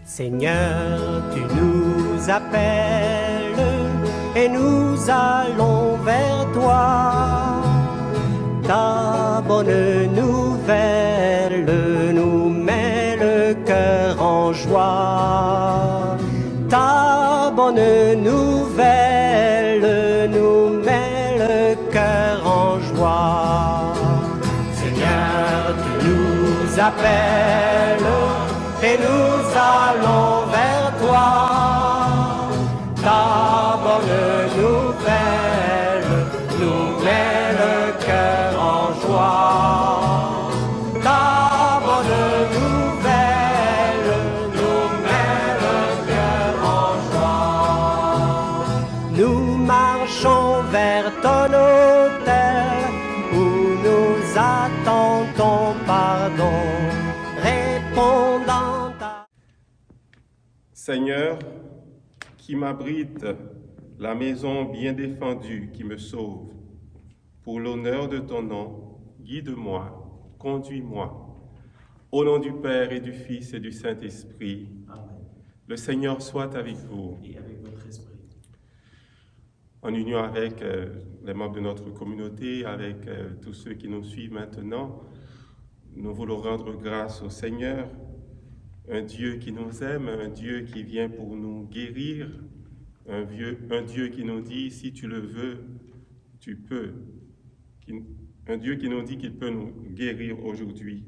Seigneur, tu nous appelles et nous allons vers toi. Ta bonne nouvelle nous met le cœur en joie. Ta bonne nouvelle nous met le cœur en joie. Seigneur, tu nous appelles et nous allons vers toi. Ta bonne nouvelle nous met le cœur en joie. Ta bonne nouvelle nous met le cœur en joie. Nous marchons vers ton autel où nous attendons ton pardon. Répondant à... Seigneur, qui m'abrite, la maison bien défendue qui me sauve, pour l'honneur de ton nom, guide-moi, conduis-moi. Au nom du Père et du Fils et du Saint-Esprit, Amen. Le Seigneur soit avec vous. Et avec votre esprit. En union avec les membres de notre communauté, avec tous ceux qui nous suivent maintenant, nous voulons rendre grâce au Seigneur, un Dieu qui nous aime, un Dieu qui vient pour nous guérir, un Dieu qui nous dit, si tu le veux, tu peux. Un Dieu qui nous dit qu'il peut nous guérir aujourd'hui.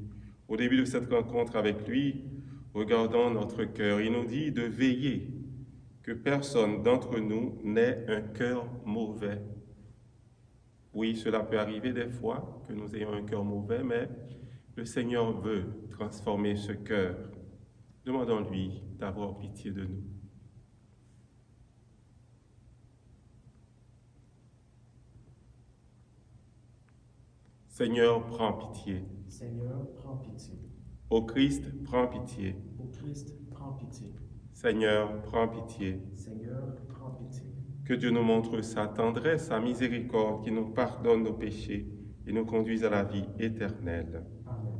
Au début de cette rencontre avec lui, regardons notre cœur. Il nous dit de veiller, que personne d'entre nous n'ait un cœur mauvais. Oui, cela peut arriver des fois que nous ayons un cœur mauvais, mais le Seigneur veut transformer ce cœur. Demandons-lui d'avoir pitié de nous. Seigneur, prends pitié. Seigneur, prends pitié. Ô Christ, prends pitié. Ô Christ, prends pitié. Seigneur, prends pitié. Seigneur, prends pitié. Que Dieu nous montre sa tendresse, sa miséricorde, qui nous pardonne nos péchés et nous conduise à la vie éternelle. Amen.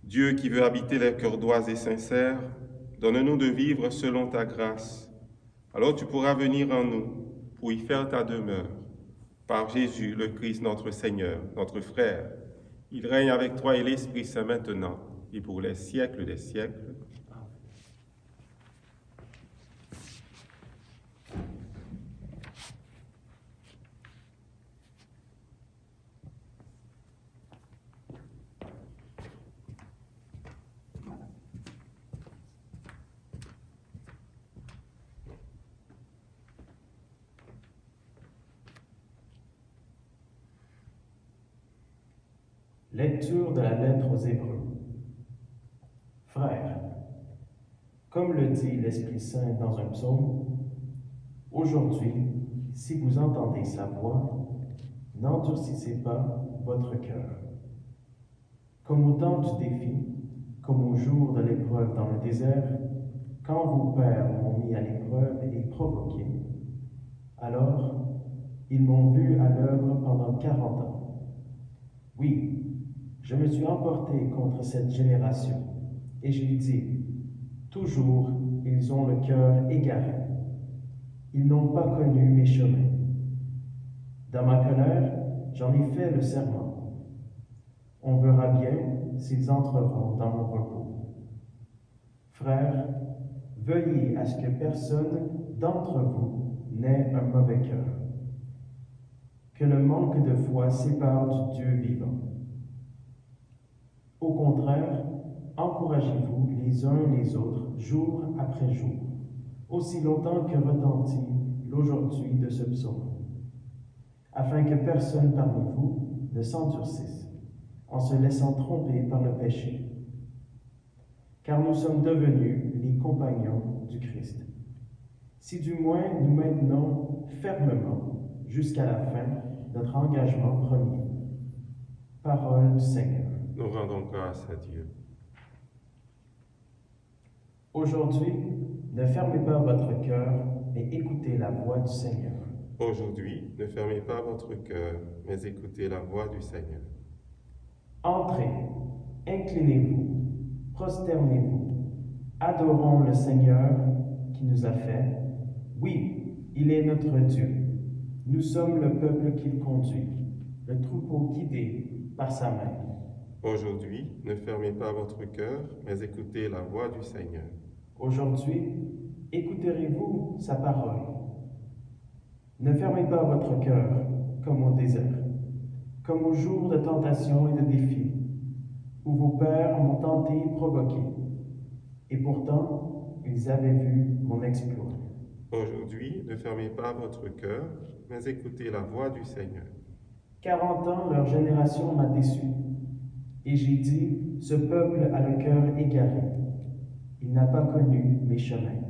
Dieu qui veut habiter les cœurs droits et sincères, donne-nous de vivre selon ta grâce. Alors tu pourras venir en nous pour y faire ta demeure. Par Jésus, le Christ, notre Seigneur, notre frère, il règne avec toi et l'Esprit Saint maintenant et pour les siècles des siècles. Lecture de la lettre aux Hébreux. Frères, comme le dit l'Esprit Saint dans un psaume, aujourd'hui, si vous entendez sa voix, n'endurcissez pas votre cœur. Comme au temps du défi, comme au jour de l'épreuve dans le désert, quand vos pères m'ont mis à l'épreuve et provoqué, alors ils m'ont vu à l'œuvre pendant 40 ans. Oui, je me suis emporté contre cette génération, et j'ai dit, toujours ils ont le cœur égaré. Ils n'ont pas connu mes chemins. Dans ma colère, j'en ai fait le serment. On verra bien s'ils entreront dans mon repos. Frères, veuillez à ce que personne d'entre vous n'ait un mauvais cœur, que le manque de foi sépare du Dieu vivant. Au contraire, encouragez-vous les uns les autres jour après jour, aussi longtemps que retentit l'aujourd'hui de ce psaume, afin que personne parmi vous ne s'endurcisse en se laissant tromper par le péché. Car nous sommes devenus les compagnons du Christ. Si du moins nous maintenons fermement jusqu'à la fin notre engagement premier. Parole du Seigneur. Nous rendons grâce à Dieu. Aujourd'hui, ne fermez pas votre cœur, mais écoutez la voix du Seigneur. Aujourd'hui, ne fermez pas votre cœur, mais écoutez la voix du Seigneur. Entrez, inclinez-vous, prosternez-vous, adorons le Seigneur qui nous a fait. Oui, il est notre Dieu. Nous sommes le peuple qu'il conduit, le troupeau guidé par sa main. Aujourd'hui, ne fermez pas votre cœur, mais écoutez la voix du Seigneur. Aujourd'hui, écouterez-vous sa parole. Ne fermez pas votre cœur comme au désert, comme au jour de tentation et de défi, où vos pères m'ont tenté et provoqué, et pourtant ils avaient vu mon exploit. Aujourd'hui, ne fermez pas votre cœur, mais écoutez la voix du Seigneur. 40 ans, leur génération m'a déçu, et j'ai dit, ce peuple a le cœur égaré. Il n'a pas connu mes chemins.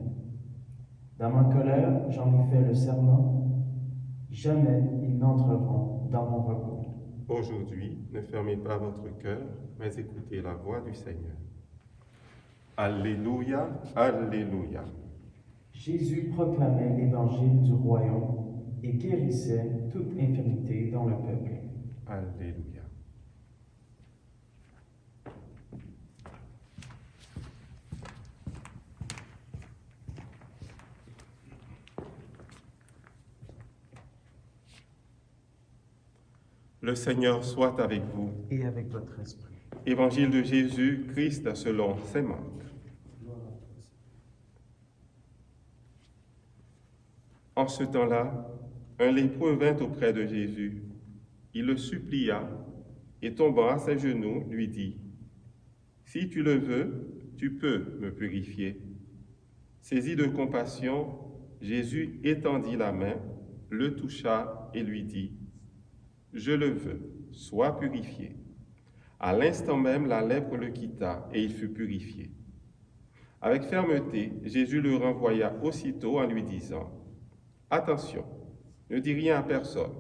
Dans ma colère, j'en ai fait le serment. Jamais ils n'entreront dans mon repos. Aujourd'hui, ne fermez pas votre cœur, mais écoutez la voix du Seigneur. Alléluia, Alléluia. Jésus proclamait l'évangile du royaume et guérissait toute infirmité dans le peuple. Alléluia. Le Seigneur soit avec vous. Et avec votre esprit. Évangile de Jésus-Christ selon saint Marc. En ce temps-là, un lépreux vint auprès de Jésus. Il le supplia et tombant à ses genoux, lui dit, « Si tu le veux, tu peux me purifier. » Saisi de compassion, Jésus étendit la main, le toucha et lui dit, « Je le veux, sois purifié. » À l'instant même, la lèpre le quitta et il fut purifié. Avec fermeté, Jésus le renvoya aussitôt en lui disant, « Attention, ne dis rien à personne,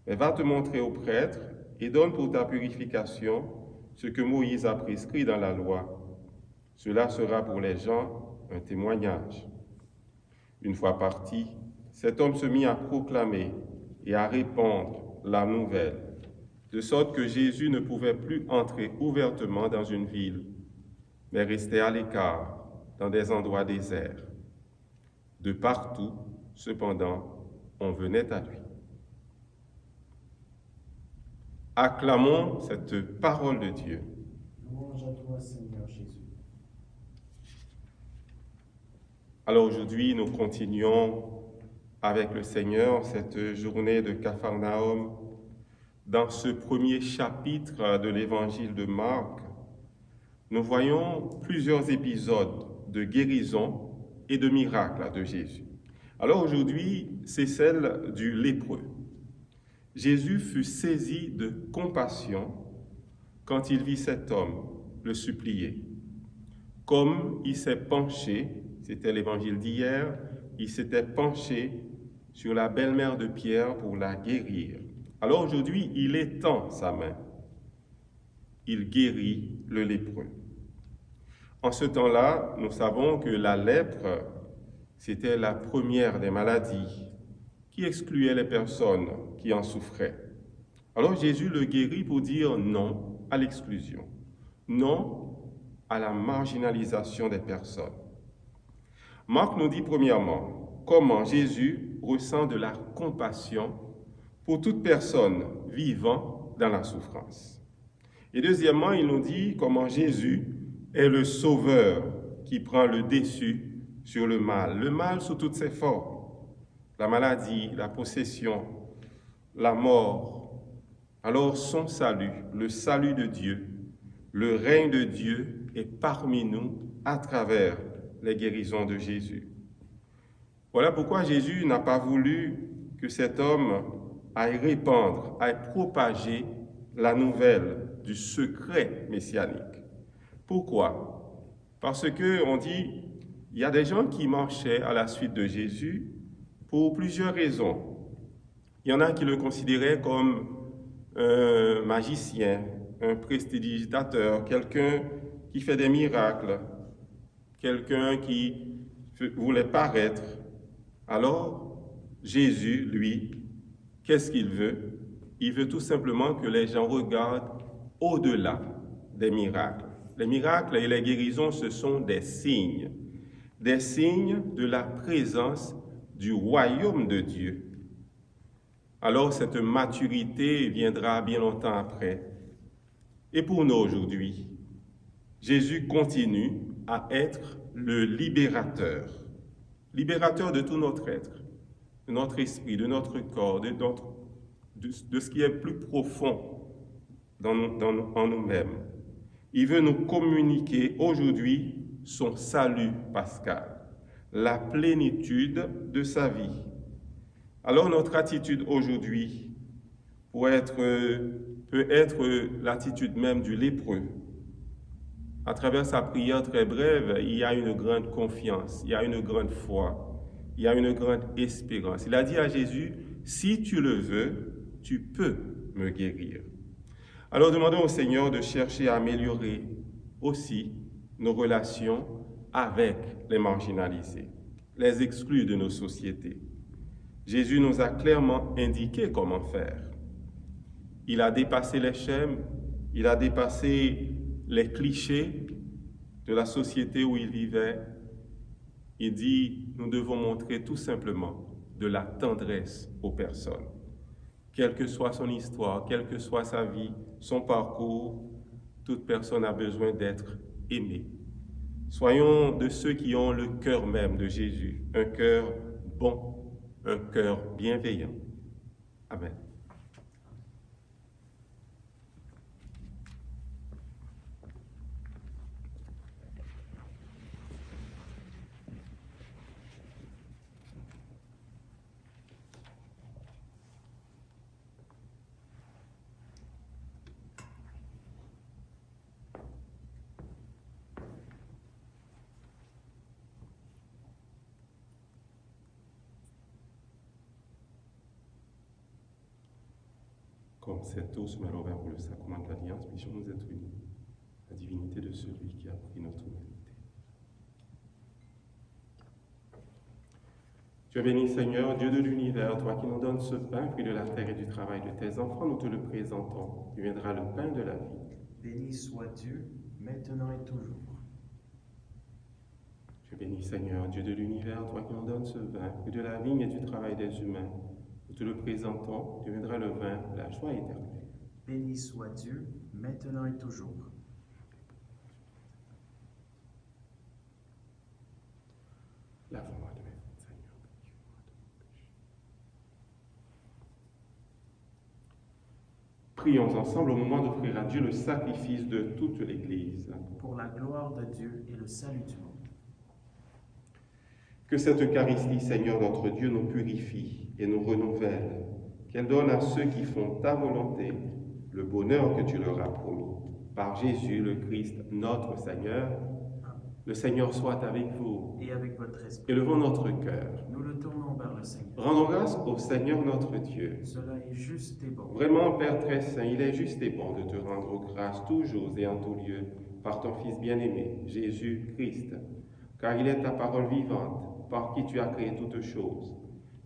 mais va te montrer au prêtre et donne pour ta purification ce que Moïse a prescrit dans la loi. Cela sera pour les gens un témoignage. » Une fois parti, cet homme se mit à proclamer et à répandre la nouvelle, de sorte que Jésus ne pouvait plus entrer ouvertement dans une ville, mais restait à l'écart, dans des endroits déserts. De partout, cependant, on venait à lui. Acclamons cette parole de Dieu. Louange à toi, Seigneur Jésus. Alors aujourd'hui, nous continuons avec le Seigneur cette journée de Capharnaüm. Dans ce premier chapitre de l'évangile de Marc, nous voyons plusieurs épisodes de guérison et de miracles de Jésus. Alors aujourd'hui, c'est celle du lépreux. Jésus fut saisi de compassion quand il vit cet homme le supplier. Comme il s'est penché, c'était l'évangile d'hier, il s'était penché sur la belle-mère de Pierre pour la guérir. Alors aujourd'hui, il étend sa main. Il guérit le lépreux. En ce temps-là, nous savons que la lèpre, c'était la première des maladies qui excluait les personnes qui en souffraient. Alors Jésus le guérit pour dire non à l'exclusion, non à la marginalisation des personnes. Marc nous dit premièrement comment Jésus ressent de la compassion pour toute personne vivant dans la souffrance. Et deuxièmement, il nous dit comment Jésus est le sauveur qui prend le dessus sur le mal sous toutes ses formes, la maladie, la possession, la mort. Alors son salut, le salut de Dieu, le règne de Dieu est parmi nous à travers les guérisons de Jésus. Voilà pourquoi Jésus n'a pas voulu que cet homme aille répandre, aille propager la nouvelle du secret messianique. Pourquoi? Parce qu'on dit, il y a des gens qui marchaient à la suite de Jésus pour plusieurs raisons. Il y en a qui le considéraient comme un magicien, un prestidigitateur, quelqu'un qui fait des miracles, quelqu'un qui voulait paraître. Alors, Jésus, lui, qu'est-ce qu'il veut? Il veut tout simplement que les gens regardent au-delà des miracles. Les miracles et les guérisons, ce sont des signes de la présence du royaume de Dieu. Alors cette maturité viendra bien longtemps après. Et pour nous aujourd'hui, Jésus continue à être le libérateur de tout notre être, de notre esprit, de notre corps, de ce qui est plus profond en nous-mêmes. Il veut nous communiquer aujourd'hui son salut pascal, la plénitude de sa vie. Alors notre attitude aujourd'hui peut être l'attitude même du lépreux. À travers sa prière très brève, il y a une grande confiance, il y a une grande foi, il y a une grande espérance. Il a dit à Jésus, si tu le veux, tu peux me guérir. Alors demandons au Seigneur de chercher à améliorer aussi nos relations avec les marginalisés, les exclus de nos sociétés. Jésus nous a clairement indiqué comment faire. Il a dépassé les schèmes, il a dépassé les clichés de la société où il vivait. Il dit, nous devons montrer tout simplement de la tendresse aux personnes. Quelle que soit son histoire, quelle que soit sa vie, son parcours, toute personne a besoin d'être aimée. Soyons de ceux qui ont le cœur même de Jésus, un cœur bon, un cœur bienveillant. Amen. Comme cette eau se met ouverte pour le sacrement de l'Alliance, puissions nous être unis, la divinité de celui qui a pris notre humanité. Tu es béni, Seigneur, Dieu de l'univers, toi qui nous donnes ce pain, fruit de la terre et du travail de tes enfants, nous te le présentons. Tu viendras le pain de la vie. Béni soit Dieu, maintenant et toujours. Tu es béni, Seigneur, Dieu de l'univers, toi qui nous donnes ce vin, fruit de la vigne et du travail des humains. Nous te le présentons, deviendra le vin, la joie éternelle. Béni soit Dieu, maintenant et toujours. Lave-moi de mes fautes, Seigneur, purifie-moi de mon péché. Prions ensemble au moment d'offrir à Dieu le sacrifice de toute l'Église. Pour la gloire de Dieu et le salut du monde. Que cette Eucharistie, Seigneur notre Dieu, nous purifie et nous renouvelle, qu'elle donne à ceux qui font ta volonté le bonheur que tu leur as promis. Par Jésus le Christ, notre Seigneur, le Seigneur soit avec vous. Et avec votre esprit. Élevons notre cœur. Nous le tournons vers le Seigneur. Rendons grâce au Seigneur notre Dieu. Cela est juste et bon. Vraiment, Père très saint, il est juste et bon de te rendre grâce toujours et en tout lieu par ton Fils bien-aimé, Jésus-Christ, car il est ta parole vivante, par qui tu as créé toutes choses.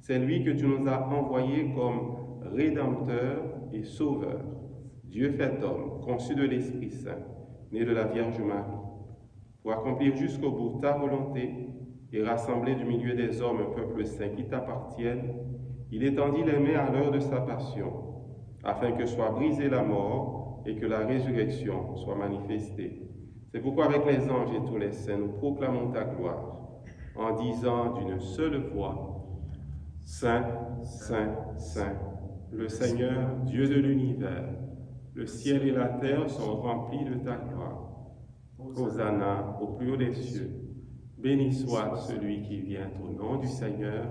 C'est lui que tu nous as envoyé comme Rédempteur et Sauveur, Dieu fait homme, conçu de l'Esprit Saint, né de la Vierge Marie, pour accomplir jusqu'au bout ta volonté et rassembler du milieu des hommes un peuple saint qui t'appartienne, il étendit les mains à l'heure de sa passion, afin que soit brisée la mort et que la résurrection soit manifestée. C'est pourquoi avec les anges et tous les saints, nous proclamons ta gloire, en disant d'une seule voix, Saint, Saint, Saint, le Seigneur, Dieu de l'univers, le ciel et la terre sont remplis de ta gloire. Hosanna au plus haut des cieux. Béni soit celui qui vient au nom du Seigneur.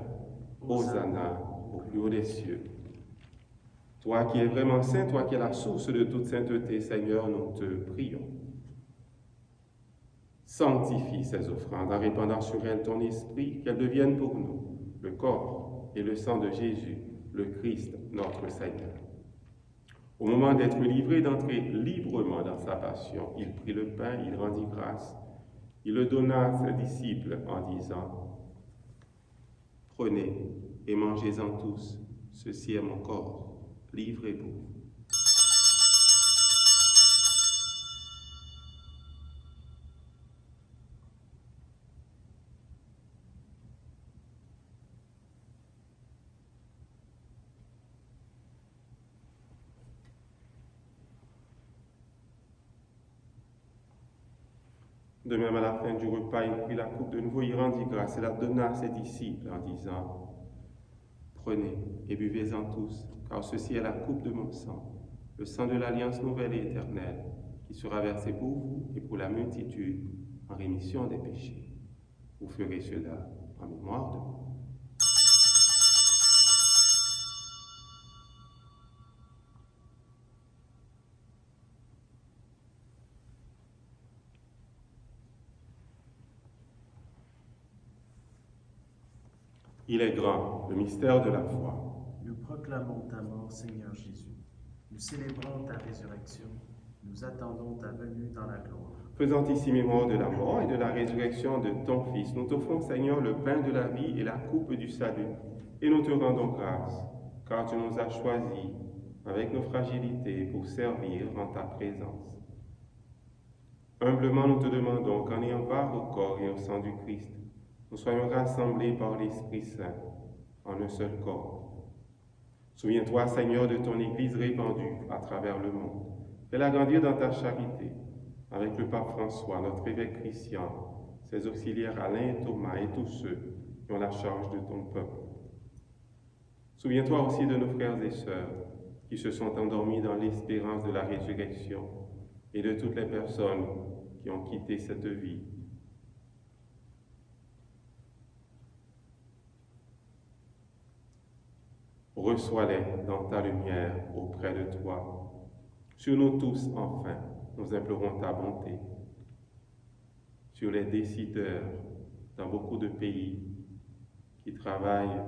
Hosanna au plus haut des cieux. Toi qui es vraiment saint, toi qui es la source de toute sainteté, Seigneur, nous te prions. Sanctifie ces offrandes en répandant sur elles ton esprit, qu'elles deviennent pour nous le corps et le sang de Jésus, le Christ, notre Seigneur. Au moment d'être livré, d'entrer librement dans sa passion, il prit le pain, il rendit grâce, il le donna à ses disciples en disant, « Prenez et mangez-en tous. Ceci est mon corps, livré pour vous. De même, à la fin du repas, il prit la coupe de nouveau, il rendit grâce et la donna à ses disciples en disant, « Prenez et buvez-en tous, car ceci est la coupe de mon sang, le sang de l'alliance nouvelle et éternelle, qui sera versé pour vous et pour la multitude en rémission des péchés. Vous ferez cela en mémoire de moi. » Il est grand, le mystère de la foi. Nous proclamons ta mort, Seigneur Jésus. Nous célébrons ta résurrection. Nous attendons ta venue dans la gloire. Faisant ici mémoire de la mort et de la résurrection de ton Fils, nous t'offrons, Seigneur, le pain de la vie et la coupe du salut. Et nous te rendons grâce, car tu nous as choisis, avec nos fragilités, pour servir en ta présence. Humblement, nous te demandons qu'en ayant part au corps et au sang du Christ, nous soyons rassemblés par l'Esprit Saint en un seul corps. Souviens-toi, Seigneur, de ton Église répandue à travers le monde. Fais-la grandir dans ta charité, avec le pape François, notre évêque Christian, ses auxiliaires Alain et Thomas et tous ceux qui ont la charge de ton peuple. Souviens-toi aussi de nos frères et sœurs qui se sont endormis dans l'espérance de la résurrection et de toutes les personnes qui ont quitté cette vie. Reçois-les dans ta lumière auprès de toi. Sur nous tous, enfin, nous implorons ta bonté. Sur les décideurs dans beaucoup de pays qui travaillent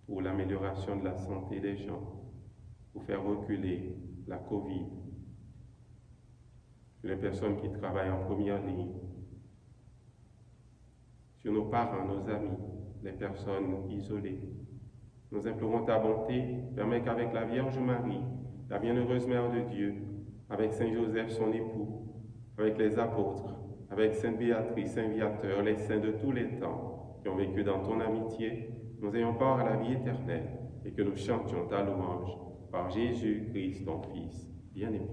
pour l'amélioration de la santé des gens, pour faire reculer la COVID. Sur les personnes qui travaillent en première ligne. Sur nos parents, nos amis, les personnes isolées. Nous implorons ta bonté, permets qu'avec la Vierge Marie, la bienheureuse Mère de Dieu, avec Saint Joseph son époux, avec les apôtres, avec Sainte Béatrice, Saint Viateur, les saints de tous les temps qui ont vécu dans ton amitié, nous ayons part à la vie éternelle et que nous chantions ta louange par Jésus-Christ, ton Fils bien-aimé.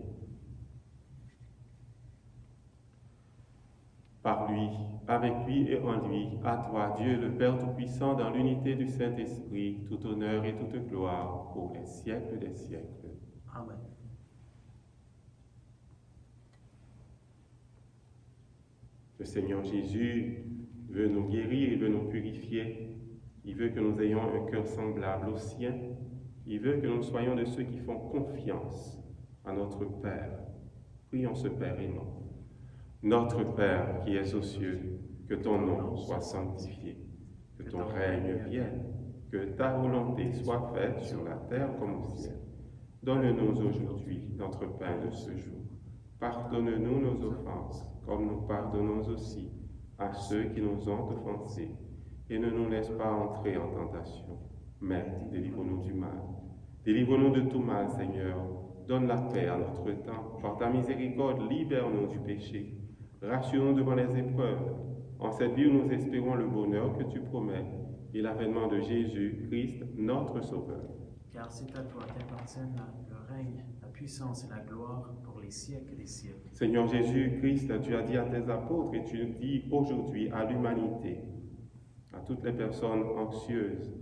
Par lui, avec lui et en lui, à toi, Dieu le Père Tout-Puissant, dans l'unité du Saint-Esprit, tout honneur et toute gloire pour les siècles des siècles. Amen. Le Seigneur Jésus veut nous guérir, il veut nous purifier, il veut que nous ayons un cœur semblable au sien, il veut que nous soyons de ceux qui font confiance à notre Père. Prions ce Père aimant. Notre Père qui es aux cieux, que ton nom soit sanctifié, que ton règne vienne, que ta volonté soit faite sur la terre comme au ciel. Donne-nous aujourd'hui notre pain de ce jour. Pardonne-nous nos offenses, comme nous pardonnons aussi à ceux qui nous ont offensés. Et ne nous laisse pas entrer en tentation, mais délivre-nous du mal. Délivre-nous de tout mal, Seigneur. Donne la paix à notre temps. Par ta miséricorde, libère-nous du péché. Rassure-nous devant les épreuves. En cette vie où nous espérons le bonheur que tu promets et l'avènement de Jésus-Christ, notre Sauveur. Car c'est à toi qu'appartiennent le règne, la puissance et la gloire pour les siècles des siècles. Seigneur Jésus-Christ, tu as dit à tes apôtres et tu dis aujourd'hui à l'humanité, à toutes les personnes anxieuses,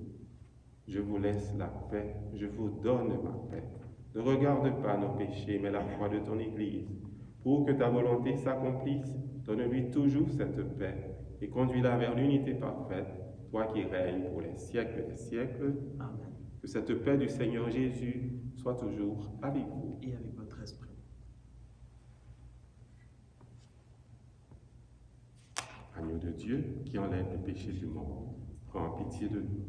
je vous laisse la paix, je vous donne ma paix. Ne regarde pas nos péchés, mais la foi de ton Église. Pour que ta volonté s'accomplisse, donne-lui toujours cette paix et conduis-la vers l'unité parfaite, toi qui règnes pour les siècles des siècles. Amen. Que cette paix du Seigneur Jésus soit toujours avec vous. Et avec votre esprit. Agneau de Dieu qui enlève le péché du monde, prends pitié de nous.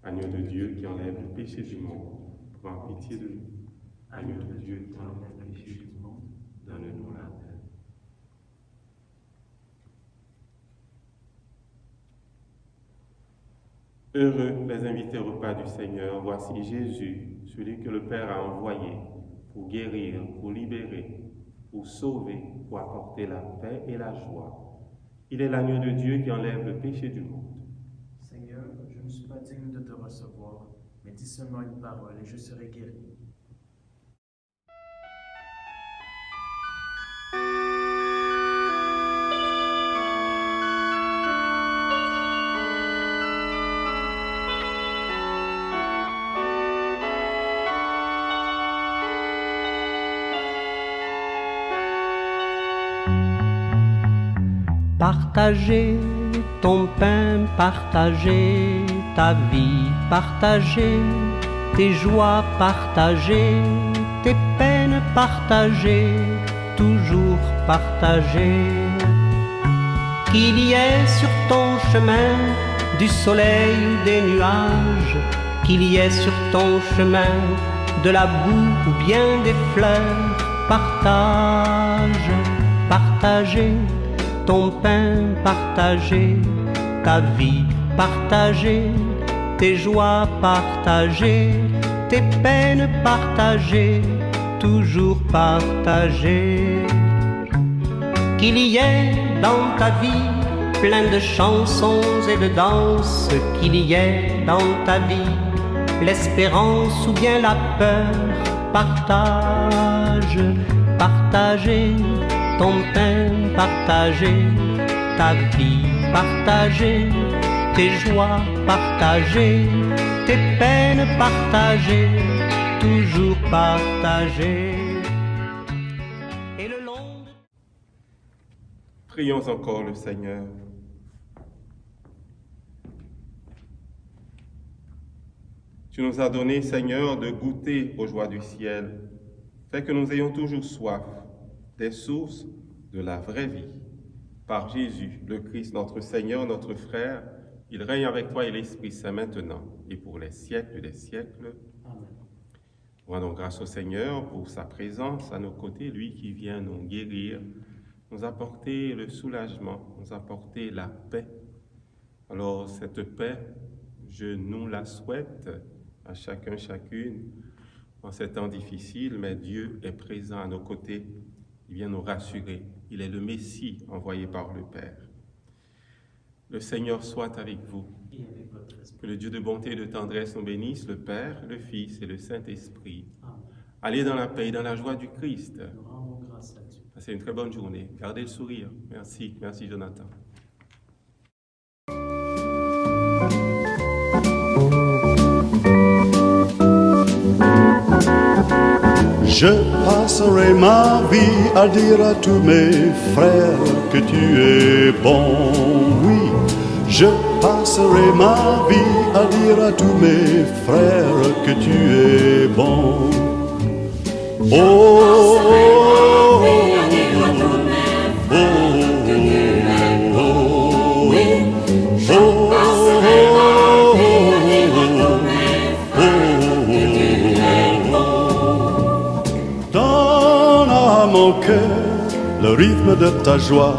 Agneau de Dieu qui enlève le péché du monde, prends pitié de nous. Agneau de Dieu qui enlève le péché du monde, donne-nous la paix. Heureux les invités au repas du Seigneur. Voici Jésus, celui que le Père a envoyé pour guérir, pour libérer, pour sauver, pour apporter la paix et la joie. Il est l'agneau de Dieu qui enlève le péché du monde. Seigneur, je ne suis pas digne de te recevoir, mais dis seulement une parole et je serai guéri. Partager ton pain, partager ta vie, partager tes joies, partager tes peines, partager, toujours partager. Qu'il y ait sur ton chemin du soleil ou des nuages, qu'il y ait sur ton chemin de la boue ou bien des fleurs, partage, partager ton pain, partager ta vie, partager tes joies, partager tes peines, partager, toujours partager. Qu'il y ait dans ta vie plein de chansons et de danses, qu'il y ait dans ta vie l'espérance ou bien la peur, partage, partager ton pain, partager ta vie, partager tes joies, partager tes peines, partager, toujours partager. Et le long de... Prions encore le Seigneur. Tu nous as donné, Seigneur, de goûter aux joies du ciel. Fais que nous ayons toujours soif des sources de la vraie vie. Par Jésus, le Christ, notre Seigneur, notre frère, il règne avec toi et l'Esprit Saint maintenant et pour les siècles des siècles. Amen. Rendons grâce au Seigneur pour sa présence à nos côtés, lui qui vient nous guérir, nous apporter le soulagement, nous apporter la paix. Alors cette paix, je nous la souhaite à chacun, chacune, en ces temps difficiles, mais Dieu est présent à nos côtés. Il vient nous rassurer. Il est le Messie envoyé par le Père. Le Seigneur soit avec vous. Et avec votre esprit. Que le Dieu de bonté et de tendresse nous bénisse, le Père, le Fils et le Saint-Esprit. Amen. Allez dans la paix et dans la joie du Christ. Nous rendons grâce à Dieu. Passez une très bonne journée. Gardez le sourire. Merci. Merci, Jonathan. Je passerai ma vie à dire à tous mes frères que tu es bon, oui. Je passerai ma vie à dire à tous mes frères que tu es bon. Oh, oh, oh, Donne à mon cœur le rythme de ta joie,